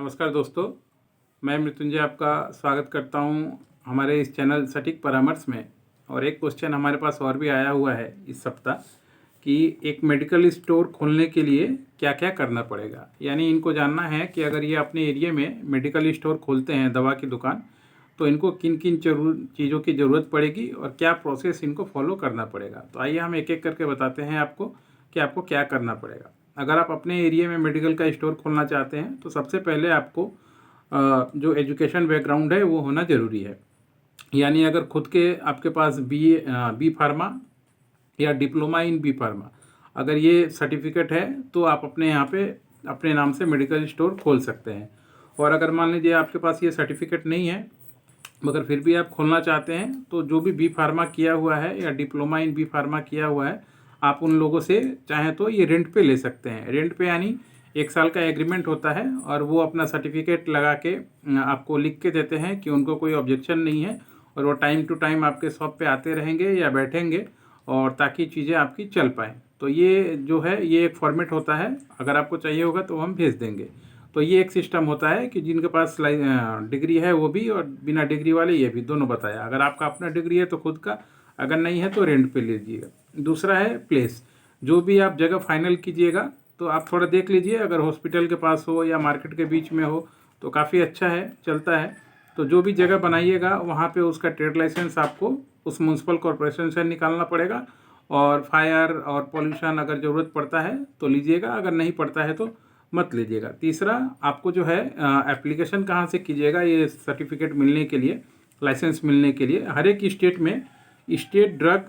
नमस्कार दोस्तों, मैं मृत्युंजय आपका स्वागत करता हूं हमारे इस चैनल सटीक परामर्श में। और एक क्वेश्चन हमारे पास और भी आया हुआ है इस सप्ताह कि एक मेडिकल स्टोर खोलने के लिए क्या क्या करना पड़ेगा। यानी इनको जानना है कि अगर ये अपने एरिया में मेडिकल स्टोर खोलते हैं, दवा की दुकान, तो इनको किन किन चीज़ों की ज़रूरत पड़ेगी और क्या प्रोसेस इनको फॉलो करना पड़ेगा। तो आइए हम एक एक करके बताते हैं आपको कि आपको क्या करना पड़ेगा। अगर आप अपने एरिया में मेडिकल का स्टोर खोलना चाहते हैं तो सबसे पहले आपको जो एजुकेशन बैकग्राउंड है वो होना ज़रूरी है। यानी अगर खुद के आपके पास बी फार्मा या डिप्लोमा इन बी फार्मा अगर ये सर्टिफिकेट है तो आप अपने यहाँ पे अपने नाम से मेडिकल स्टोर खोल सकते हैं। और अगर मान लीजिए आपके पास ये सर्टिफिकेट नहीं है मगर फिर भी आप खोलना चाहते हैं तो जो भी बी फार्मा किया हुआ है या डिप्लोमा इन बी फार्मा किया हुआ है, आप उन लोगों से चाहें तो ये रेंट पे ले सकते हैं। रेंट पे यानी 1 साल का एग्रीमेंट होता है और वो अपना सर्टिफिकेट लगा के आपको लिख के देते हैं कि उनको कोई ऑब्जेक्शन नहीं है और वो टाइम टू टाइम आपके शॉप पे आते रहेंगे या बैठेंगे और ताकि चीज़ें आपकी चल पाएँ। तो ये जो है ये एक फॉर्मेट होता है, अगर आपको चाहिए होगा तो हम भेज देंगे। तो ये एक सिस्टम होता है कि जिनके पास डिग्री है वो भी और बिना डिग्री वाले ये भी, दोनों बताया। अगर आपका अपना डिग्री है तो खुद का, अगर नहीं है तो रेंट पे लीजिएगा। दूसरा है प्लेस, जो भी आप जगह फाइनल कीजिएगा तो आप थोड़ा देख लीजिए, अगर हॉस्पिटल के पास हो या मार्केट के बीच में हो तो काफ़ी अच्छा है, चलता है। तो जो भी जगह बनाइएगा वहाँ पे उसका ट्रेड लाइसेंस आपको उस म्यूनसिपल कॉरपोरेशन से निकालना पड़ेगा। और फायर और पॉल्यूशन अगर ज़रूरत पड़ता है तो लीजिएगा, अगर नहीं पड़ता है तो मत लीजिएगा। तीसरा, आपको जो है एप्लीकेशन कहाँ से कीजिएगा ये सर्टिफिकेट मिलने के लिए, लाइसेंस मिलने के लिए। हर एक स्टेट में state drug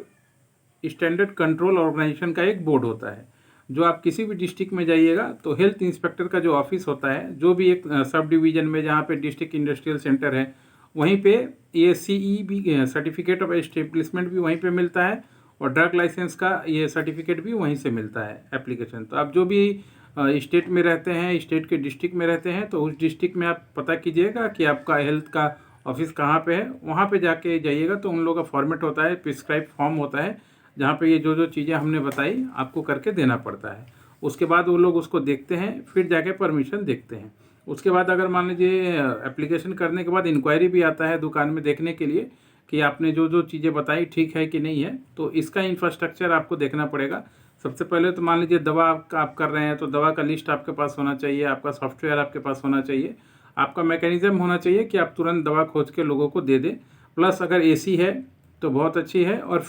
standard control organization का एक बोर्ड होता है। जो आप किसी भी डिस्ट्रिक्ट में जाइएगा तो हेल्थ इंस्पेक्टर का जो ऑफिस होता है, जो भी एक सब डिवीज़न में जहाँ पे डिस्ट्रिक्ट इंडस्ट्रियल सेंटर है वहीं पे ये CEB सर्टिफिकेट ऑफ एस्टेब्लिशमेंट भी वहीं पे मिलता है और ड्रग लाइसेंस का ये सर्टिफिकेट भी वहीं से मिलता है एप्लीकेशन। तो आप जो भी स्टेट में रहते हैं, स्टेट के डिस्ट्रिक्ट में रहते हैं, तो उस डिस्ट्रिक्ट में आप पता कीजिएगा कि आपका हेल्थ का ऑफिस कहाँ पे है। वहाँ पे जाके जाइएगा तो उन लोगों का फॉर्मेट होता है, प्रिस्क्राइब फॉर्म होता है, जहाँ पे ये जो जो चीज़ें हमने बताई आपको करके देना पड़ता है। उसके बाद वो लोग उसको देखते हैं, फिर जाके परमिशन देखते हैं। उसके बाद अगर मान लीजिए एप्लीकेशन करने के बाद इंक्वायरी भी आता है दुकान में देखने के लिए कि आपने जो जो चीज़ें बताई ठीक है कि नहीं है। तो इसका इंफ्रास्ट्रक्चर आपको देखना पड़ेगा। सबसे पहले तो मान लीजिए दवा आप कर रहे हैं तो दवा का लिस्ट आपके पास होना चाहिए, आपका सॉफ्टवेयर आपके पास होना चाहिए, आपका मैकेनिज्म होना चाहिए कि आप तुरंत दवा खोज के लोगों को दे दें। प्लस अगर AC है तो बहुत अच्छी है, और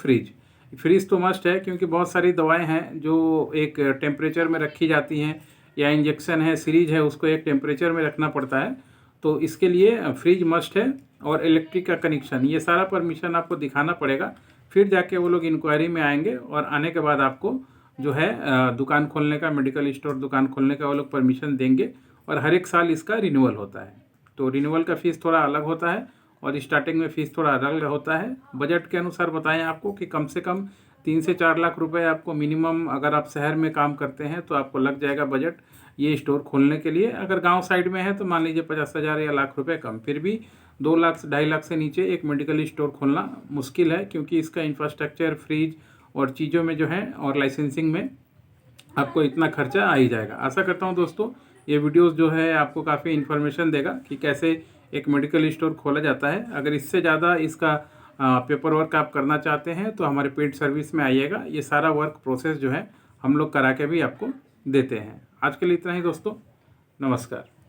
फ्रिज तो मस्ट है, क्योंकि बहुत सारी दवाएं हैं जो एक टेम्परेचर में रखी जाती हैं, या इंजेक्शन है, सीरीज है, उसको एक टेम्परेचर में रखना पड़ता है। तो इसके लिए फ्रिज मस्ट है। और इलेक्ट्रिक का कनेक्शन, ये सारा परमिशन आपको दिखाना पड़ेगा। फिर जाके वो लोग इंक्वायरी में आएंगे और आने के बाद आपको जो है दुकान खोलने का, मेडिकल स्टोर दुकान खोलने का वो लोग परमिशन देंगे। और हर एक साल इसका रिन्यूअल होता है। तो रिन्यूअल का फ़ीस थोड़ा अलग होता है और स्टार्टिंग में फ़ीस थोड़ा अलग होता है। बजट के अनुसार बताएं आपको कि कम से कम 3 से 4 लाख रुपए आपको मिनिमम, अगर आप शहर में काम करते हैं तो आपको लग जाएगा बजट ये स्टोर खोलने के लिए। अगर गांव साइड में है तो मान लीजिए 50,000 या लाख रुपए कम। फिर भी 2 लाख 2.5 लाख से नीचे एक मेडिकल स्टोर खोलना मुश्किल है, क्योंकि इसका इंफ्रास्ट्रक्चर, फ्रिज और चीज़ों में जो है और लाइसेंसिंग में आपको इतना खर्चा आ ही जाएगा। आशा करता हूँ दोस्तों ये वीडियोस जो है आपको काफ़ी इन्फॉर्मेशन देगा कि कैसे एक मेडिकल स्टोर खोला जाता है। अगर इससे ज़्यादा इसका पेपर वर्क आप करना चाहते हैं तो हमारे पेड सर्विस में आइएगा। ये सारा वर्क प्रोसेस जो है हम लोग करा के भी आपको देते हैं। आज के लिए इतना ही दोस्तों, नमस्कार।